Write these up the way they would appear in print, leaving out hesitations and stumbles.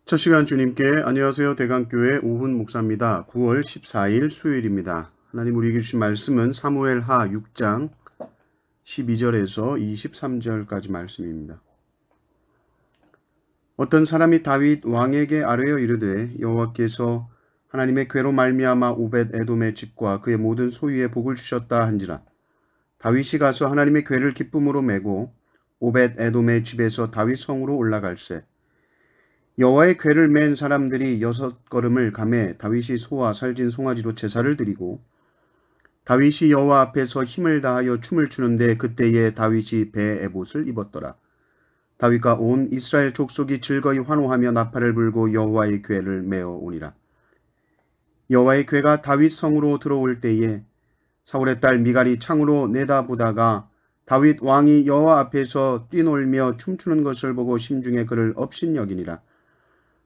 첫 시간 주님께 안녕하세요. 대강교회 오훈 목사입니다. 9월 14일 수요일입니다. 하나님 우리에게 주신 말씀은 사무엘하 6장 12절에서 23절까지 말씀입니다. 어떤 사람이 다윗 왕에게 아뢰어 이르되 여호와께서 하나님의 궤로 말미암아 오벳 에돔의 집과 그의 모든 소유에 복을 주셨다 한지라. 다윗이 가서 하나님의 궤를 기쁨으로 메고 오벳 에돔의 집에서 다윗 성으로 올라갈새 여호와의 궤를 맨 사람들이 6걸음을 가매 다윗이 소와 살진 송아지로 제사를 드리고 다윗이 여호와 앞에서 힘을 다하여 춤을 추는데 그때에 다윗이 배 에봇을 입었더라. 다윗과 온 이스라엘 족속이 즐거이 환호하며 나팔을 불고 여호와의 궤를 메어 오니라. 여호와의 궤가 다윗 성으로 들어올 때에 사울의 딸 미갈이 창으로 내다보다가 다윗 왕이 여호와 앞에서 뛰놀며 춤추는 것을 보고 심중에 그를 업신여기니라.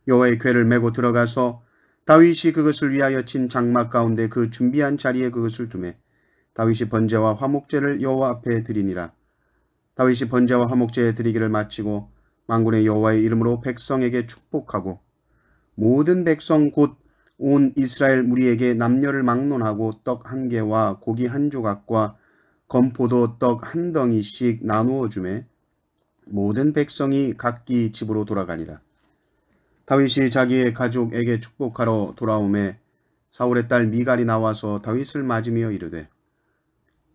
여호와의 궤를 메고 들어가서 다윗이 그것을 위하여 친 장막 가운데 그 준비한 자리에 그것을 두매 다윗이 번제와 화목제를 여호와 앞에 드리니라. 다윗이 번제와 화목제 드리기를 마치고 만군의 여호와의 이름으로 백성에게 축복하고 모든 백성 곧 온 이스라엘 무리에게 남녀를 막론하고 떡 한 개와 고기 한 조각과 건포도 떡 한 덩이씩 나누어 주매 모든 백성이 각기 집으로 돌아가니라. 다윗이 자기의 가족에게 축복하러 돌아오매 사울의 딸 미갈이 나와서 다윗을 맞으며 이르되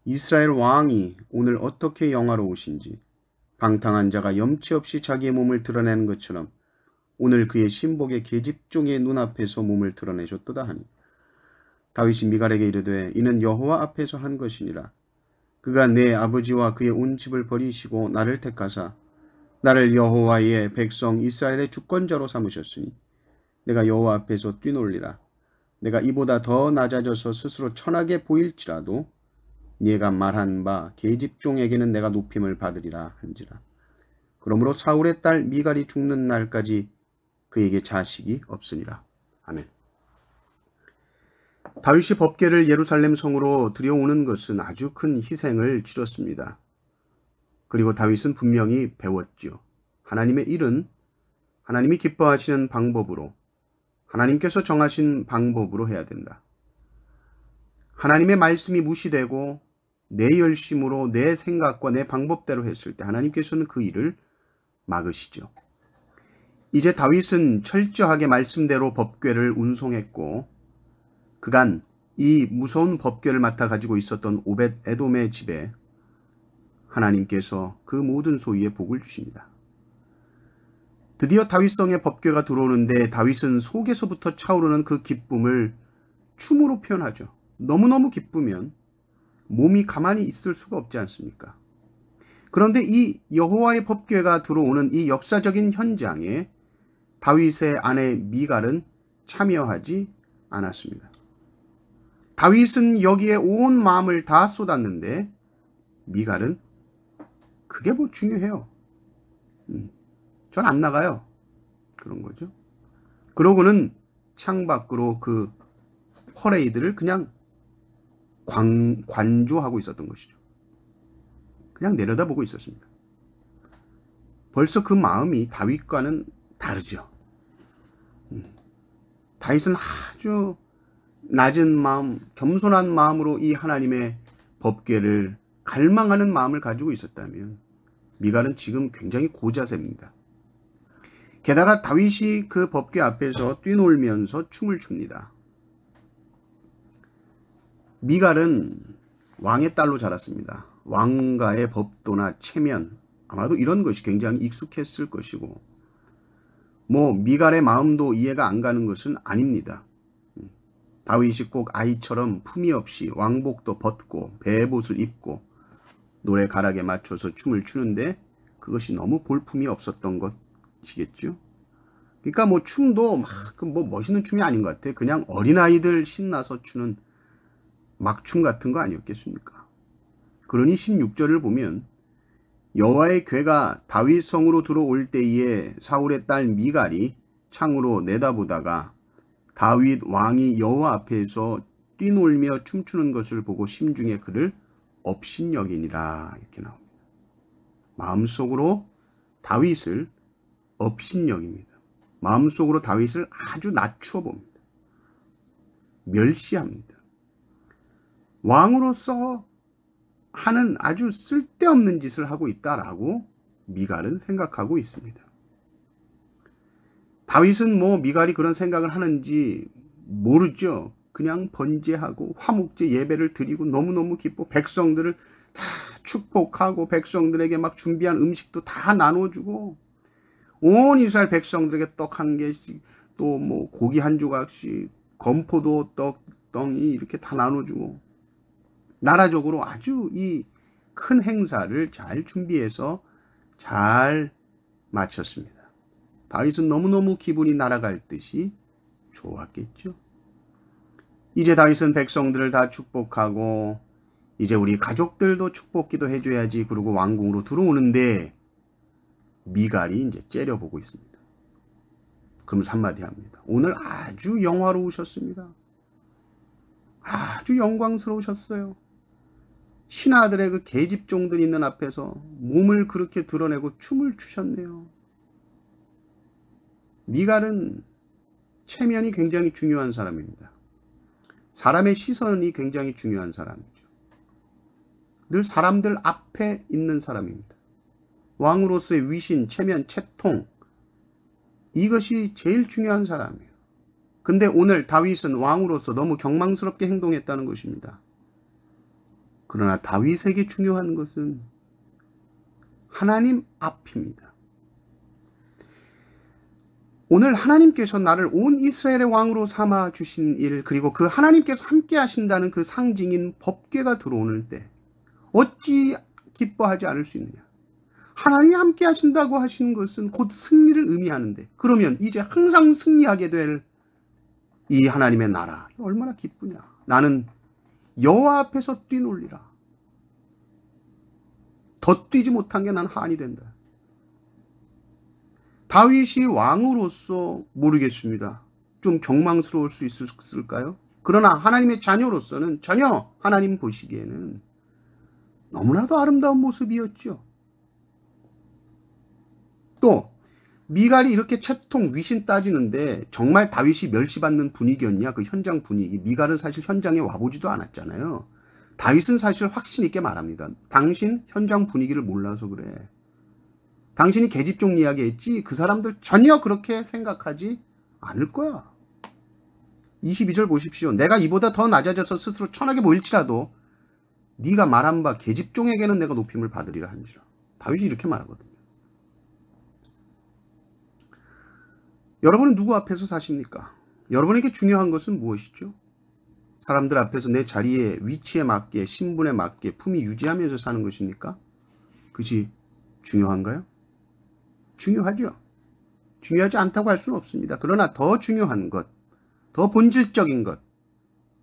이스라엘 왕이 오늘 어떻게 영화로우신지 방탕한 자가 염치 없이 자기의 몸을 드러내는 것처럼 오늘 그의 신복의 계집종의 눈앞에서 몸을 드러내셨도다 하니 다윗이 미갈에게 이르되 이는 여호와 앞에서 한 것이니라. 그가 내 아버지와 그의 온 집을 버리시고 나를 택하사 나를 여호와의 백성 이스라엘의 주권자로 삼으셨으니 내가 여호와 앞에서 뛰놀리라. 내가 이보다 더 낮아져서 스스로 천하게 보일지라도 네가 말한 바 계집종에게는 내가 높임을 받으리라 한지라. 그러므로 사울의 딸 미갈이 죽는 날까지 그에게 자식이 없으니라. 아멘. 다윗이 법궤를 예루살렘 성으로 들여오는 것은 아주 큰 희생을 치렀습니다. 그리고 다윗은 분명히 배웠죠. 하나님의 일은 하나님이 기뻐하시는 방법으로 하나님께서 정하신 방법으로 해야 된다. 하나님의 말씀이 무시되고 내 열심으로 내 생각과 내 방법대로 했을 때 하나님께서는 그 일을 막으시죠. 이제 다윗은 철저하게 말씀대로 법궤를 운송했고 그간 이 무서운 법궤를 맡아 가지고 있었던 오벳 에돔의 집에 하나님께서 그 모든 소유에 복을 주십니다. 드디어 다윗성의 법궤가 들어오는데 다윗은 속에서부터 차오르는 그 기쁨을 춤으로 표현하죠. 너무너무 기쁘면 몸이 가만히 있을 수가 없지 않습니까? 그런데 이 여호와의 법궤가 들어오는 이 역사적인 현장에 다윗의 아내 미갈은 참여하지 않았습니다. 다윗은 여기에 온 마음을 다 쏟았는데 미갈은 그게 뭐 중요해요. 전 안 나가요. 그런 거죠. 그러고는 창밖으로 그 퍼레이드를 그냥 관조하고 있었던 것이죠. 그냥 내려다보고 있었습니다. 벌써 그 마음이 다윗과는 다르죠. 다윗은 아주 낮은 마음, 겸손한 마음으로 이 하나님의 법궤를 갈망하는 마음을 가지고 있었다면 미갈은 지금 굉장히 고자세입니다. 게다가 다윗이 그 법궤 앞에서 뛰놀면서 춤을 춥니다. 미갈은 왕의 딸로 자랐습니다. 왕가의 법도나 체면, 아마도 이런 것이 굉장히 익숙했을 것이고 미갈의 마음도 이해가 안 가는 것은 아닙니다. 다윗이 꼭 아이처럼 품위 없이 왕복도 벗고 베옷을 입고 노래 가락에 맞춰서 춤을 추는데 그것이 너무 볼품이 없었던 것이겠죠. 그러니까 춤도 멋있는 춤이 아닌 것 같아. 그냥 어린아이들 신나서 추는 막춤 같은 거 아니었겠습니까? 그러니 16절을 보면 여호와의 궤가 다윗 성으로 들어올 때에 사울의 딸 미갈이 창으로 내다보다가 다윗 왕이 여호와 앞에서 뛰놀며 춤추는 것을 보고 심중에 그를 업신여기니라 이렇게 나옵니다. 마음속으로 다윗을 업신여깁니다. 마음속으로 다윗을 아주 낮추어 봅니다. 멸시합니다. 왕으로서 하는 아주 쓸데없는 짓을 하고 있다라고 미갈은 생각하고 있습니다. 다윗은 뭐 미갈이 그런 생각을 하는지 모르죠. 그냥 번제하고 화목제 예배를 드리고 너무너무 기뻐 백성들을 다 축복하고 백성들에게 막 준비한 음식도 다 나눠주고 온 이스라엘 백성들에게 떡 한 개씩 또 뭐 고기 한 조각씩 건포도 떡덩이 이렇게 다 나눠주고 나라적으로 아주 이 큰 행사를 잘 준비해서 잘 마쳤습니다. 다윗은 너무너무 기분이 날아갈 듯이 좋았겠죠. 이제 다윗은 백성들을 다 축복하고 이제 우리 가족들도 축복기도 해줘야지 그러고 왕궁으로 들어오는데 미갈이 이제 째려보고 있습니다. 그러면서 한마디 합니다. 오늘 아주 영화로우셨습니다. 아주 영광스러우셨어요. 신하들의 그 계집종들 있는 앞에서 몸을 그렇게 드러내고 춤을 추셨네요. 미갈은 체면이 굉장히 중요한 사람입니다. 사람의 시선이 굉장히 중요한 사람이죠. 늘 사람들 앞에 있는 사람입니다. 왕으로서의 위신, 체면, 채통 이것이 제일 중요한 사람이에요. 근데 오늘 다윗은 왕으로서 너무 경망스럽게 행동했다는 것입니다. 그러나 다윗에게 중요한 것은 하나님 앞입니다. 오늘 하나님께서 나를 온 이스라엘의 왕으로 삼아 주신 일 그리고 그 하나님께서 함께 하신다는 그 상징인 법궤가 들어오는 때 어찌 기뻐하지 않을 수 있느냐. 하나님이 함께 하신다고 하시는 것은 곧 승리를 의미하는데 그러면 이제 항상 승리하게 될 이 하나님의 나라 얼마나 기쁘냐. 나는 여호와 앞에서 뛰놀리라. 더 뛰지 못한 게 난 한이 된다. 다윗이 왕으로서 모르겠습니다. 좀 경망스러울 수 있을까요? 그러나 하나님의 자녀로서는 전혀 하나님 보시기에는 너무나도 아름다운 모습이었죠. 또 미갈이 이렇게 채통 위신 따지는데 정말 다윗이 멸시받는 분위기였냐? 그 현장 분위기. 미갈은 사실 현장에 와보지도 않았잖아요. 다윗은 사실 확신 있게 말합니다. 당신 현장 분위기를 몰라서 그래. 당신이 계집종 이야기했지 그 사람들 전혀 그렇게 생각하지 않을 거야. 22절 보십시오. 내가 이보다 더 낮아져서 스스로 천하게 보일지라도 네가 말한 바 계집종에게는 내가 높임을 받으리라 한지라. 다윗이 이렇게 말하거든요. 여러분은 누구 앞에서 사십니까? 여러분에게 중요한 것은 무엇이죠? 사람들 앞에서 내 자리에 위치에 맞게 신분에 맞게 품위 유지하면서 사는 것입니까? 그것이 중요한가요? 중요하죠. 중요하지 않다고 할 수는 없습니다. 그러나 더 중요한 것, 더 본질적인 것,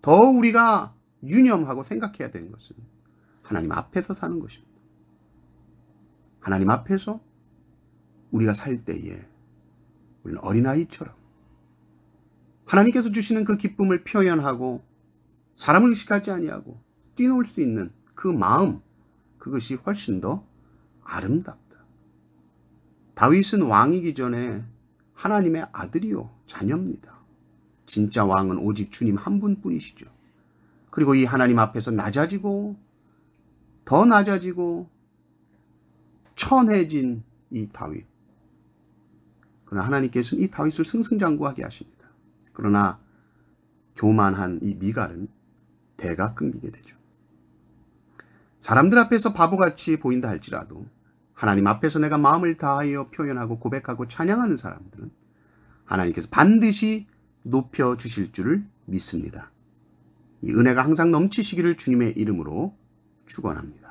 더 우리가 유념하고 생각해야 되는 것은 하나님 앞에서 사는 것입니다. 하나님 앞에서 우리가 살 때에 우리는 어린아이처럼 하나님께서 주시는 그 기쁨을 표현하고 사람을 의식하지 아니하고 뛰놀 수 있는 그 마음, 그것이 훨씬 더 아름답다. 다윗은 왕이기 전에 하나님의 아들이요 자녀입니다. 진짜 왕은 오직 주님 한 분뿐이시죠. 그리고 이 하나님 앞에서 낮아지고 더 낮아지고 천해진 이 다윗. 그러나 하나님께서는 이 다윗을 승승장구하게 하십니다. 그러나 교만한 이 미갈은 대가 끊기게 되죠. 사람들 앞에서 바보같이 보인다 할지라도 하나님 앞에서 내가 마음을 다하여 표현하고 고백하고 찬양하는 사람들은 하나님께서 반드시 높여주실 줄을 믿습니다. 이 은혜가 항상 넘치시기를 주님의 이름으로 축원합니다.